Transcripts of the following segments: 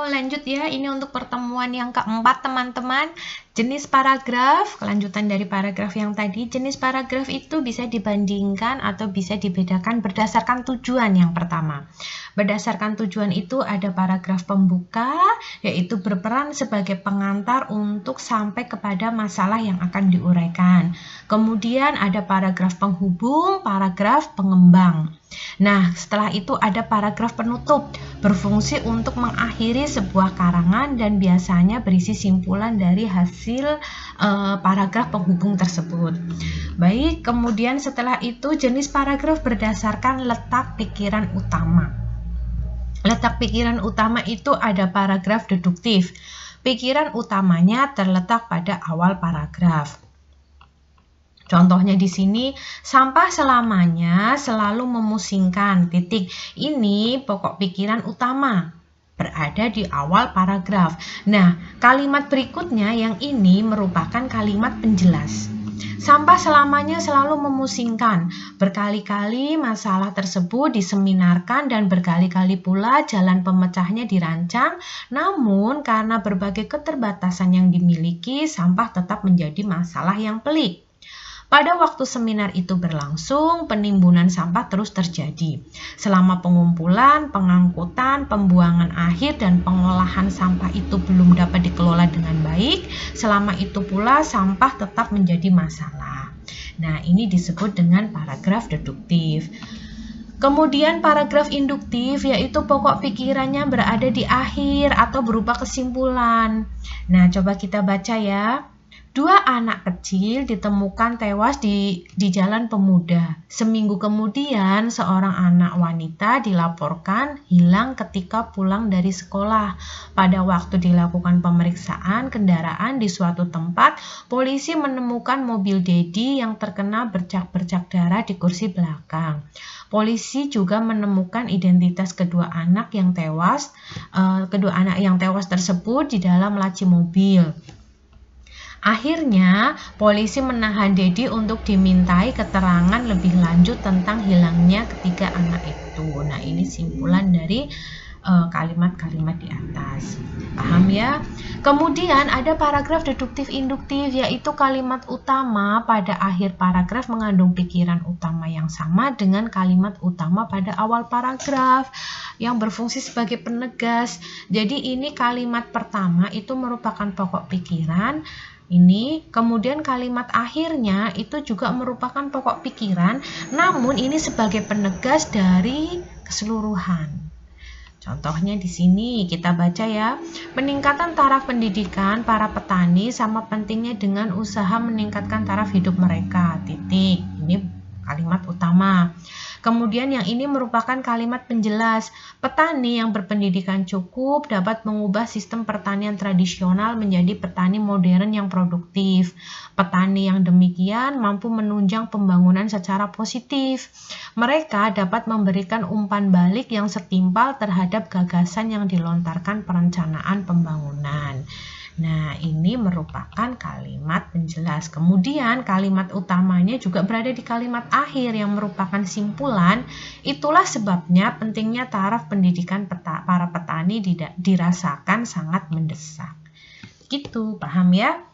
lanjut ya. Ini untuk pertemuan yang keempat, teman-teman. Jenis paragraf, kelanjutan dari paragraf yang tadi. Jenis paragraf itu bisa dibandingkan atau bisa dibedakan berdasarkan tujuan yang pertama. Berdasarkan tujuan itu ada paragraf pembuka, yaitu berperan sebagai pengantar untuk sampai kepada masalah yang akan diuraikan. Kemudian ada paragraf penghubung, paragraf pengembang. Nah, setelah itu ada paragraf penutup, berfungsi untuk mengakhiri sebuah karangan dan biasanya berisi simpulan dari hasil paragraf penghubung tersebut. Baik, kemudian setelah itu jenis paragraf berdasarkan letak pikiran utama. Letak pikiran utama itu ada paragraf deduktif. Pikiran utamanya terletak pada awal paragraf. Contohnya di sini, sampah selamanya selalu memusingkan. Titik. Ini pokok pikiran utama berada di awal paragraf. Nah, kalimat berikutnya yang ini merupakan kalimat penjelas. Sampah selamanya selalu memusingkan. Berkali-kali masalah tersebut diseminarkan dan berkali-kali pula jalan pemecahnya dirancang. Namun, karena berbagai keterbatasan yang dimiliki, sampah tetap menjadi masalah yang pelik. Pada waktu seminar itu berlangsung, penimbunan sampah terus terjadi. Selama pengumpulan, pengangkutan, pembuangan akhir, dan pengolahan sampah itu belum dapat dikelola dengan baik, selama itu pula sampah tetap menjadi masalah. Nah, ini disebut dengan paragraf deduktif. Kemudian paragraf induktif, yaitu pokok pikirannya berada di akhir atau berupa kesimpulan. Nah, coba kita baca ya. 2 anak kecil ditemukan tewas di Jalan Pemuda. Seminggu kemudian, seorang anak wanita dilaporkan hilang ketika pulang dari sekolah. Pada waktu dilakukan pemeriksaan kendaraan di suatu tempat, polisi menemukan mobil Dedi yang terkena bercak-bercak darah di kursi belakang. Polisi juga menemukan identitas kedua anak yang tewas tersebut di dalam laci mobil. Akhirnya, polisi menahan Dedi untuk dimintai keterangan lebih lanjut tentang hilangnya ketiga anak itu. Nah, ini simpulan dari kalimat-kalimat di atas. Paham ya? Kemudian ada paragraf deduktif induktif, yaitu kalimat utama pada akhir paragraf mengandung pikiran utama yang sama dengan kalimat utama pada awal paragraf yang berfungsi sebagai penegas. Jadi ini kalimat pertama itu merupakan pokok pikiran. Ini, kemudian kalimat akhirnya itu juga merupakan pokok pikiran, namun ini sebagai penegas dari keseluruhan. Contohnya di sini kita baca ya, peningkatan taraf pendidikan para petani sama pentingnya dengan usaha meningkatkan taraf hidup mereka. Titik. Ini kalimat utama. Kemudian yang ini merupakan kalimat penjelas. Petani yang berpendidikan cukup dapat mengubah sistem pertanian tradisional menjadi petani modern yang produktif. Petani yang demikian mampu menunjang pembangunan secara positif. Mereka dapat memberikan umpan balik yang setimpal terhadap gagasan yang dilontarkan perencanaan pembangunan. Nah, ini merupakan kalimat penjelas. Kemudian kalimat utamanya juga berada di kalimat akhir yang merupakan simpulan. Itulah sebabnya pentingnya taraf pendidikan para petani dirasakan sangat mendesak. Gitu, paham ya?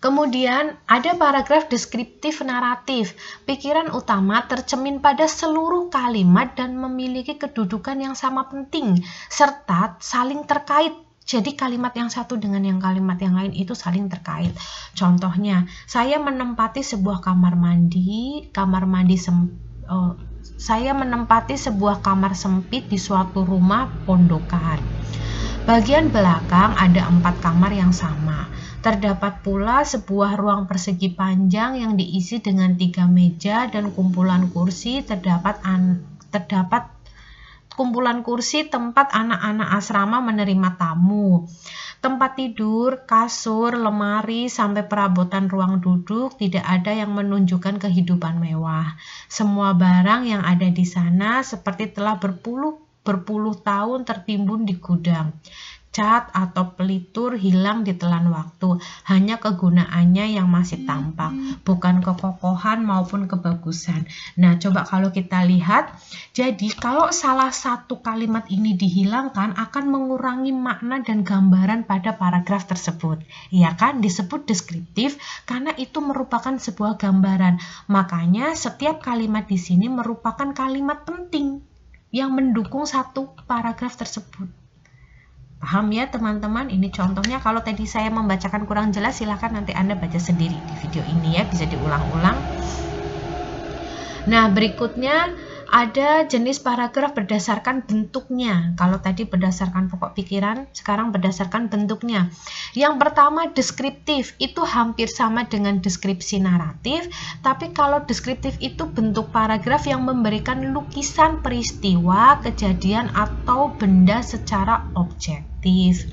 Kemudian ada paragraf deskriptif naratif. Pikiran utama tercemin pada seluruh kalimat dan memiliki kedudukan yang sama penting serta saling terkait. Jadi kalimat yang satu dengan yang kalimat yang lain itu saling terkait. Contohnya, saya menempati sebuah kamar mandi sempit di suatu rumah pondokan. Bagian belakang ada 4 kamar yang sama. Terdapat pula sebuah ruang persegi panjang yang diisi dengan 3 meja dan kumpulan kursi. Terdapat kumpulan kursi tempat anak-anak asrama menerima tamu. Tempat tidur, kasur, lemari, sampai perabotan ruang duduk tidak ada yang menunjukkan kehidupan mewah. Semua barang yang ada di sana seperti telah berpuluh tahun tertimbun di gudang. cat atau pelitur hilang ditelan waktu, hanya kegunaannya yang masih tampak, bukan kekokohan maupun kebagusan. Nah, coba kalau kita lihat, jadi kalau salah satu kalimat ini dihilangkan akan mengurangi makna dan gambaran pada paragraf tersebut. Ya kan, disebut deskriptif karena itu merupakan sebuah gambaran. Makanya setiap kalimat di sini merupakan kalimat penting yang mendukung satu paragraf tersebut. Paham ya teman-teman? Ini contohnya. Kalau tadi saya membacakan kurang jelas, silahkan nanti Anda baca sendiri di video ini ya, bisa diulang-ulang. Nah, berikutnya ada jenis paragraf berdasarkan bentuknya. Kalau tadi berdasarkan pokok pikiran, sekarang berdasarkan bentuknya. Yang pertama deskriptif, itu hampir sama dengan deskripsi naratif, tapi kalau deskriptif itu bentuk paragraf yang memberikan lukisan peristiwa, kejadian, atau benda secara objektif.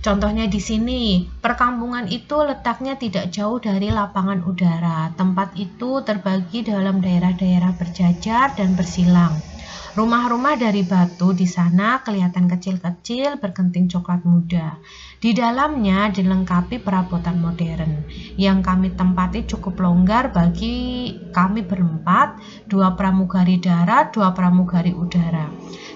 Contohnya di sini, perkampungan itu letaknya tidak jauh dari lapangan udara. Tempat itu terbagi dalam daerah-daerah berjajar dan bersilang. Rumah-rumah dari batu di sana kelihatan kecil-kecil bergenting coklat muda. Di dalamnya dilengkapi perabotan modern. Yang kami tempati cukup longgar bagi kami berempat, 2 pramugari darat, 2 pramugari udara.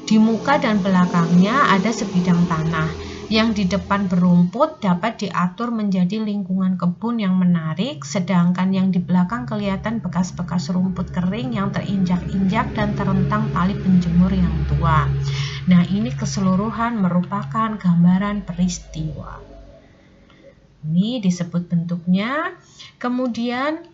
Di muka dan belakangnya ada sebidang tanah. Yang di depan berumput dapat diatur menjadi lingkungan kebun yang menarik, sedangkan yang di belakang kelihatan bekas-bekas rumput kering yang terinjak-injak dan terentang tali penjemur yang tua. Nah, ini keseluruhan merupakan gambaran peristiwa. Ini disebut bentuknya. Kemudian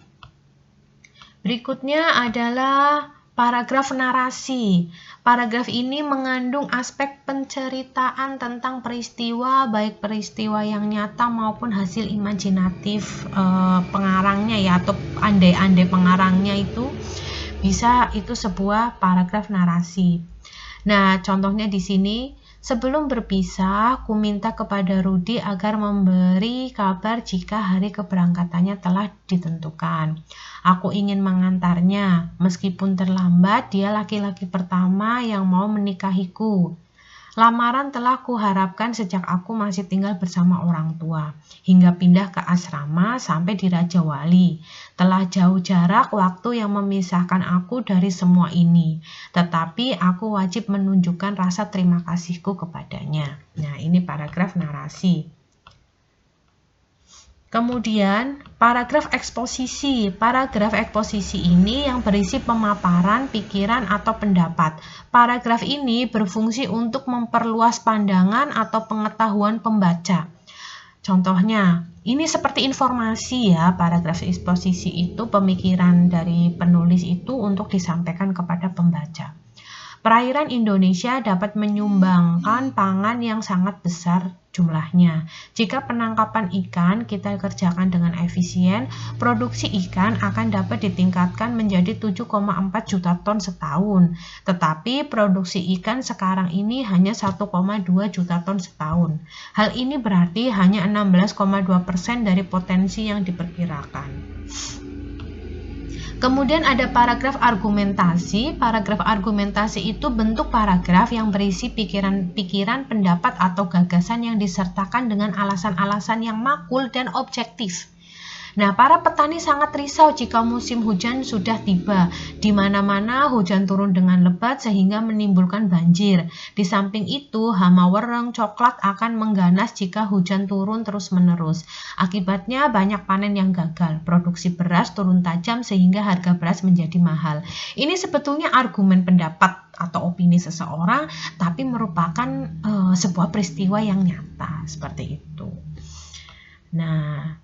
berikutnya adalah paragraf narasi. Paragraf ini mengandung aspek penceritaan tentang peristiwa, baik peristiwa yang nyata maupun hasil imajinatif pengarangnya ya, atau andai-andai pengarangnya itu bisa itu sebuah paragraf narasi. Nah, contohnya di sini, sebelum berpisah, ku minta kepada Rudi agar memberi kabar jika hari keberangkatannya telah ditentukan. Aku ingin mengantarnya, meskipun terlambat, dia laki-laki pertama yang mau menikahiku. Lamaran telah kuharapkan sejak aku masih tinggal bersama orang tua, hingga pindah ke asrama sampai di Raja Wali. Telah jauh jarak waktu yang memisahkan aku dari semua ini, tetapi aku wajib menunjukkan rasa terima kasihku kepadanya. Nah, ini paragraf narasi. Kemudian, paragraf eksposisi. Paragraf eksposisi ini yang berisi pemaparan, pikiran, atau pendapat. Paragraf ini berfungsi untuk memperluas pandangan atau pengetahuan pembaca. Contohnya, ini seperti informasi ya, paragraf eksposisi itu pemikiran dari penulis itu untuk disampaikan kepada pembaca. Perairan Indonesia dapat menyumbangkan pangan yang sangat besar jumlahnya. Jika penangkapan ikan kita kerjakan dengan efisien, produksi ikan akan dapat ditingkatkan menjadi 7,4 juta ton setahun. Tetapi produksi ikan sekarang ini hanya 1,2 juta ton setahun. Hal ini berarti hanya 16,2% dari potensi yang diperkirakan. Kemudian ada paragraf argumentasi. Paragraf argumentasi itu bentuk paragraf yang berisi pikiran, pendapat, atau gagasan yang disertakan dengan alasan-alasan yang makul dan objektif. Nah, para petani sangat risau jika musim hujan sudah tiba. Di mana-mana hujan turun dengan lebat sehingga menimbulkan banjir. Di samping itu, hama wereng coklat akan mengganas jika hujan turun terus-menerus. Akibatnya banyak panen yang gagal. Produksi beras turun tajam sehingga harga beras menjadi mahal. Ini sebetulnya argumen pendapat atau opini seseorang, tapi merupakan sebuah peristiwa yang nyata seperti itu. Nah,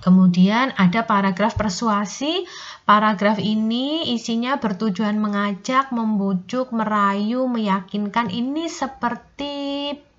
kemudian ada paragraf persuasi. Paragraf ini isinya bertujuan mengajak, membujuk, merayu, meyakinkan. Ini seperti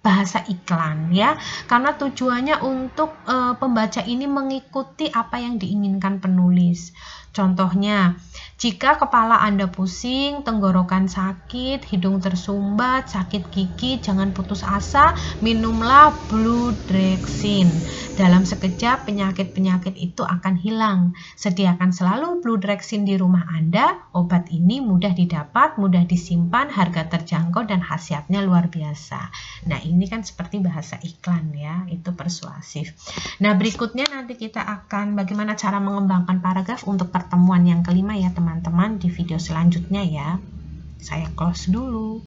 bahasa iklan ya, karena tujuannya untuk pembaca ini mengikuti apa yang diinginkan penulis. Contohnya, jika kepala Anda pusing, tenggorokan sakit, hidung tersumbat, sakit gigi, jangan putus asa, minumlah Bludrexin. Dalam sekejap, penyakit-penyakit itu akan hilang. Sediakan selalu Bludrexin di rumah Anda. Obat ini mudah didapat, mudah disimpan, harga terjangkau, dan khasiatnya luar biasa. Nah, ini kan seperti bahasa iklan ya, itu persuasif. Nah, berikutnya nanti kita akan bagaimana cara mengembangkan paragraf untuk pertemuan yang kelima ya teman-teman di video selanjutnya ya. Saya close dulu.